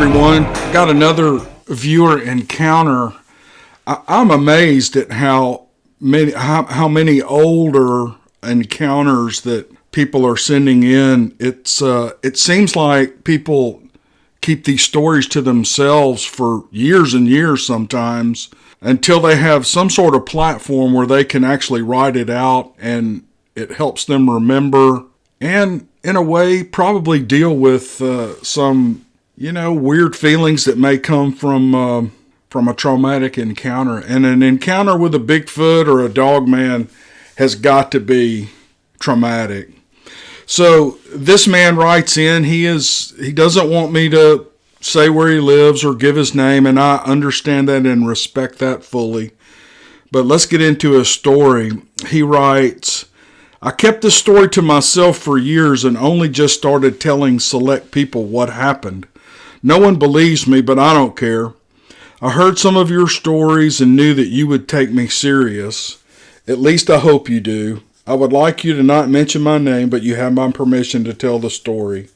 everyone. Got another viewer encounter. I'm amazed at how many older encounters that people are sending in. It seems like people keep these stories to themselves for years and years sometimes until they have some sort of platform where they can actually write it out and it helps them remember and in a way probably deal with some weird feelings that may come from a traumatic encounter. And an encounter with a Bigfoot or a dog man has got to be traumatic. So this man writes in, he doesn't want me to say where he lives or give his name, and I understand that and respect that fully. But let's get into his story. He writes, I kept this story to myself for years and only just started telling select people what happened. No one believes me, but I don't care. I heard some of your stories and knew that you would take me serious. At least I hope you do. I would like you to not mention my name, but you have my permission to tell the story.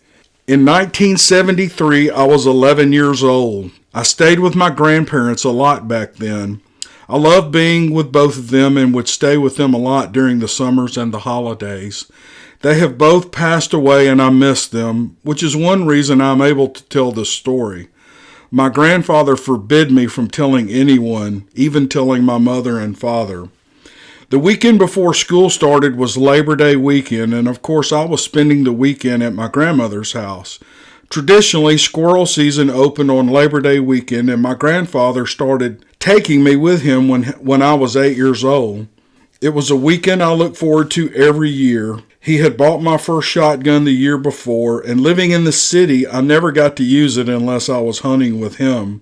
In 1973, I was 11 years old. I stayed with my grandparents a lot back then. I loved being with both of them and would stay with them a lot during the summers and the holidays. They have both passed away and I miss them, which is one reason I'm able to tell this story. My grandfather forbid me from telling anyone, even telling my mother and father. The weekend before school started was Labor Day weekend, and of course I was spending the weekend at my grandmother's house. Traditionally, squirrel season opened on Labor Day weekend, and my grandfather started taking me with him when I was 8 years old. It was a weekend I look forward to every year. He had bought my first shotgun the year before, and living in the city, I never got to use it unless I was hunting with him.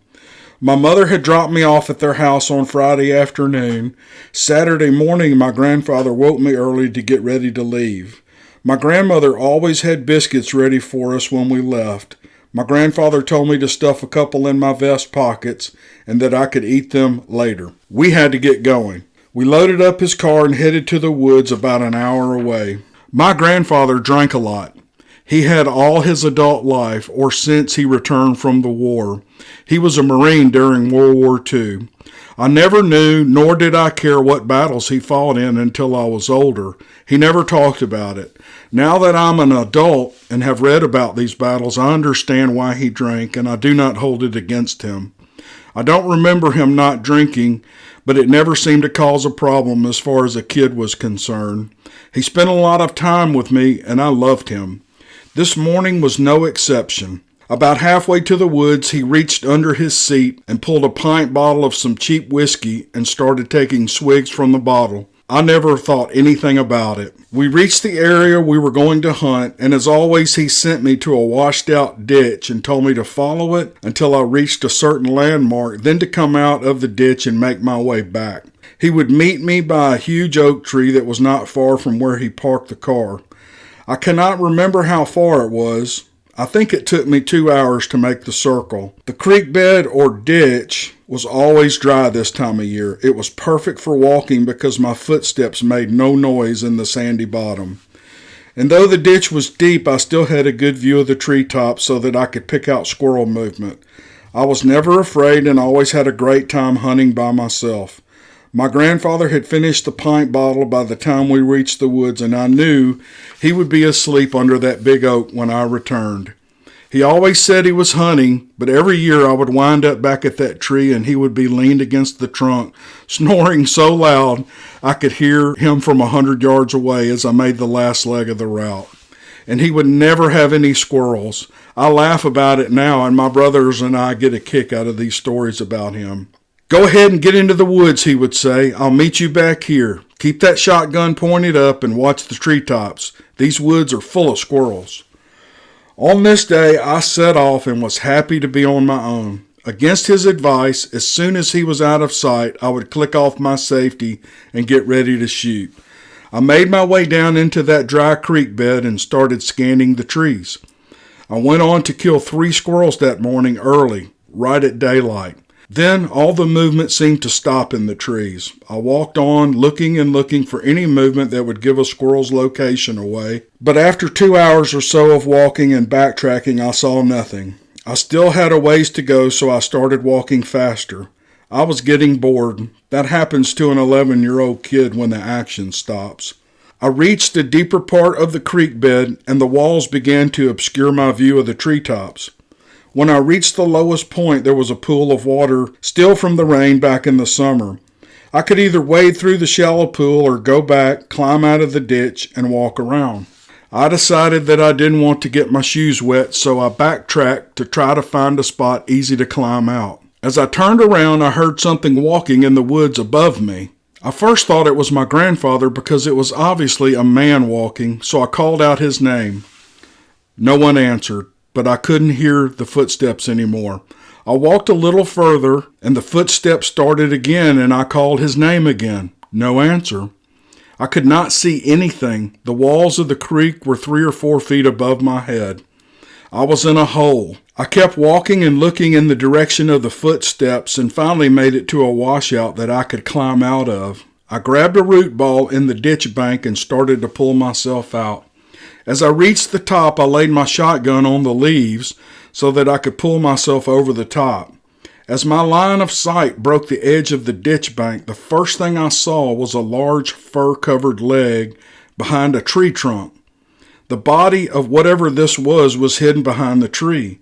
My mother had dropped me off at their house on Friday afternoon. Saturday morning, my grandfather woke me early to get ready to leave. My grandmother always had biscuits ready for us when we left. My grandfather told me to stuff a couple in my vest pockets and that I could eat them later. We had to get going. We loaded up his car and headed to the woods about an hour away. My grandfather drank a lot. He had all his adult life, or since he returned from the war. He was a Marine during World War II. I never knew, nor did I care what battles he fought in until I was older. He never talked about it. Now that I'm an adult and have read about these battles, I understand why he drank, and I do not hold it against him. I don't remember him not drinking, but it never seemed to cause a problem as far as a kid was concerned. He spent a lot of time with me, and I loved him. This morning was no exception. About halfway to the woods, he reached under his seat and pulled a pint bottle of some cheap whiskey and started taking swigs from the bottle. I never thought anything about it. We reached the area we were going to hunt, and as always, he sent me to a washed-out ditch and told me to follow it until I reached a certain landmark, then to come out of the ditch and make my way back. He would meet me by a huge oak tree that was not far from where he parked the car. I cannot remember how far it was. I think it took me 2 hours to make the circle. The creek bed or ditch was always dry this time of year. It was perfect for walking because my footsteps made no noise in the sandy bottom. And though the ditch was deep, I still had a good view of the treetops so that I could pick out squirrel movement. I was never afraid and always had a great time hunting by myself. My grandfather had finished the pint bottle by the time we reached the woods, and I knew he would be asleep under that big oak when I returned. He always said he was hunting, but every year I would wind up back at that tree and he would be leaned against the trunk, snoring so loud I could hear him from 100 yards away as I made the last leg of the route. And he would never have any squirrels. I laugh about it now, and my brothers and I get a kick out of these stories about him. Go ahead and get into the woods, he would say. I'll meet you back here. Keep that shotgun pointed up and watch the treetops. These woods are full of squirrels. On this day, I set off and was happy to be on my own. Against his advice, as soon as he was out of sight, I would click off my safety and get ready to shoot. I made my way down into that dry creek bed and started scanning the trees. I went on to kill 3 squirrels that morning early, right at daylight. Then all the movement seemed to stop in the trees. I walked on, looking and looking for any movement that would give a squirrel's location away. But after 2 hours or so of walking and backtracking, I saw nothing. I still had a ways to go, so I started walking faster. I was getting bored. That happens to an 11-year-old kid when the action stops. I reached a deeper part of the creek bed, and the walls began to obscure my view of the treetops. When I reached the lowest point, there was a pool of water, still from the rain back in the summer. I could either wade through the shallow pool or go back, climb out of the ditch, and walk around. I decided that I didn't want to get my shoes wet, so I backtracked to try to find a spot easy to climb out. As I turned around, I heard something walking in the woods above me. I first thought it was my grandfather because it was obviously a man walking, so I called out his name. No one answered, but I couldn't hear the footsteps anymore. I walked a little further, and the footsteps started again, and I called his name again. No answer. I could not see anything. The walls of the creek were 3 or 4 feet above my head. I was in a hole. I kept walking and looking in the direction of the footsteps and finally made it to a washout that I could climb out of. I grabbed a root ball in the ditch bank and started to pull myself out. As I reached the top, I laid my shotgun on the leaves so that I could pull myself over the top. As my line of sight broke the edge of the ditch bank, the first thing I saw was a large fur-covered leg behind a tree trunk. The body of whatever this was hidden behind the tree.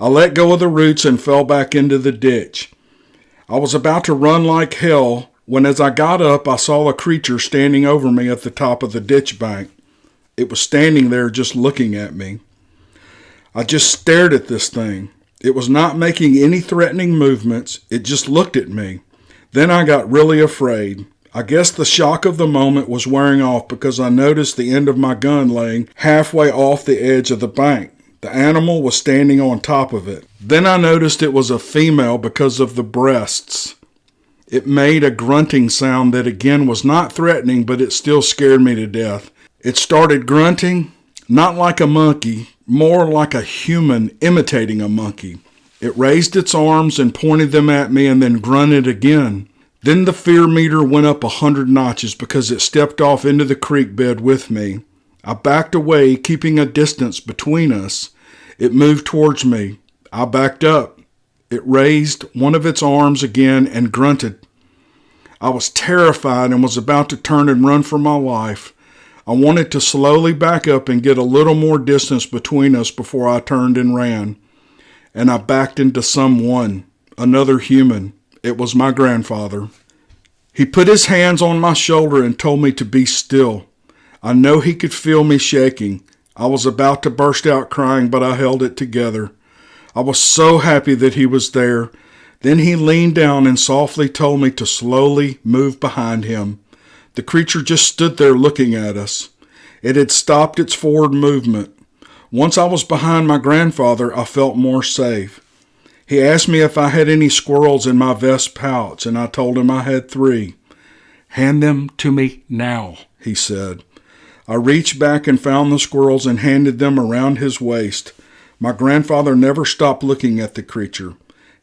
I let go of the roots and fell back into the ditch. I was about to run like hell when, as I got up, I saw a creature standing over me at the top of the ditch bank. It was standing there just looking at me. I just stared at this thing. It was not making any threatening movements. It just looked at me. Then I got really afraid. I guess the shock of the moment was wearing off because I noticed the end of my gun laying halfway off the edge of the bank. The animal was standing on top of it. Then I noticed it was a female because of the breasts. It made a grunting sound that again was not threatening, but it still scared me to death. It started grunting, not like a monkey, more like a human imitating a monkey. It raised its arms and pointed them at me and then grunted again. Then the fear meter went up 100 notches because it stepped off into the creek bed with me. I backed away, keeping a distance between us. It moved towards me. I backed up. It raised one of its arms again and grunted. I was terrified and was about to turn and run for my life. I wanted to slowly back up and get a little more distance between us before I turned and ran. And I backed into someone, another human. It was my grandfather. He put his hands on my shoulder and told me to be still. I know he could feel me shaking. I was about to burst out crying, but I held it together. I was so happy that he was there. Then he leaned down and softly told me to slowly move behind him. The creature just stood there looking at us. It had stopped its forward movement. Once I was behind my grandfather, I felt more safe. He asked me if I had any squirrels in my vest pouch, and I told him I had 3. "Hand them to me now," he said. I reached back and found the squirrels and handed them around his waist. My grandfather never stopped looking at the creature.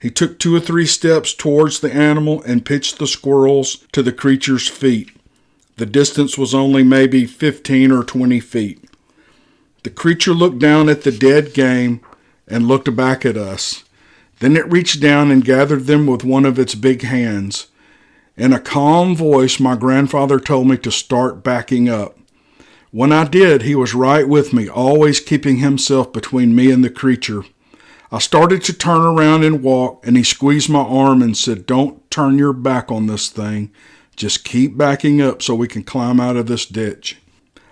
He took 2 or 3 steps towards the animal and pitched the squirrels to the creature's feet. The distance was only maybe 15 or 20 feet. The creature looked down at the dead game and looked back at us. Then it reached down and gathered them with one of its big hands. In a calm voice, my grandfather told me to start backing up. When I did, he was right with me, always keeping himself between me and the creature. I started to turn around and walk, and he squeezed my arm and said, "Don't turn your back on this thing. Just keep backing up so we can climb out of this ditch."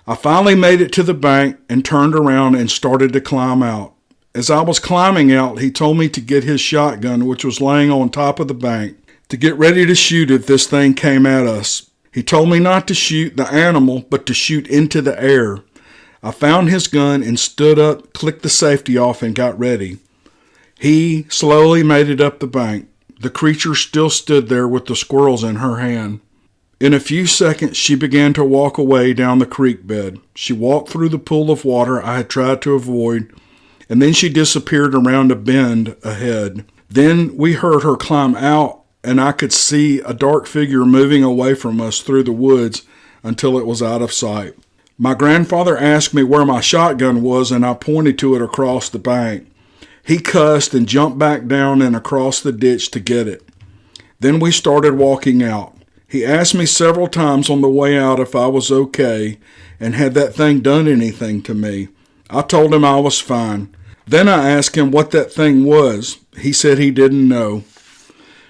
I finally made it to the bank and turned around and started to climb out. As I was climbing out, he told me to get his shotgun, which was laying on top of the bank, to get ready to shoot if this thing came at us. He told me not to shoot the animal, but to shoot into the air. I found his gun and stood up, clicked the safety off, and got ready. He slowly made it up the bank. The creature still stood there with the squirrels in her hand. In a few seconds, she began to walk away down the creek bed. She walked through the pool of water I had tried to avoid, and then she disappeared around a bend ahead. Then we heard her climb out, and I could see a dark figure moving away from us through the woods until it was out of sight. My grandfather asked me where my shotgun was, and I pointed to it across the bank. He cussed and jumped back down and across the ditch to get it. Then we started walking out. He asked me several times on the way out if I was okay and had that thing done anything to me. I told him I was fine. Then I asked him what that thing was. He said he didn't know.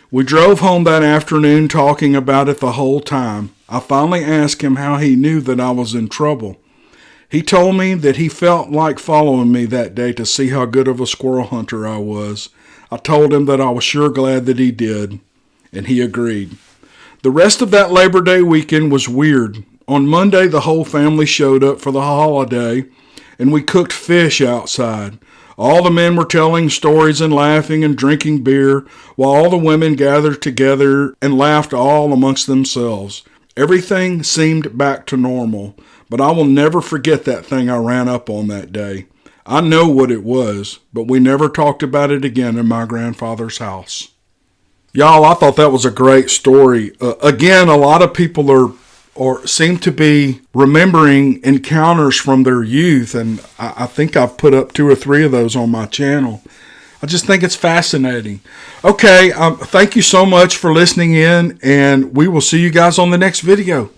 We drove home that afternoon talking about it the whole time. I finally asked him how he knew that I was in trouble. He told me that he felt like following me that day to see how good of a squirrel hunter I was. I told him that I was sure glad that he did, and he agreed. The rest of that Labor Day weekend was weird. On Monday, the whole family showed up for the holiday, and we cooked fish outside. All the men were telling stories and laughing and drinking beer, while all the women gathered together and laughed all amongst themselves. Everything seemed back to normal, but I will never forget that thing I ran up on that day. I know what it was, but we never talked about it again in my grandfather's house. Y'all, I thought that was a great story. Again, a lot of people or seem to be remembering encounters from their youth, and I think I've put up 2 or 3 of those on my channel. I just think it's fascinating. Okay, thank you so much for listening in, and we will see you guys on the next video.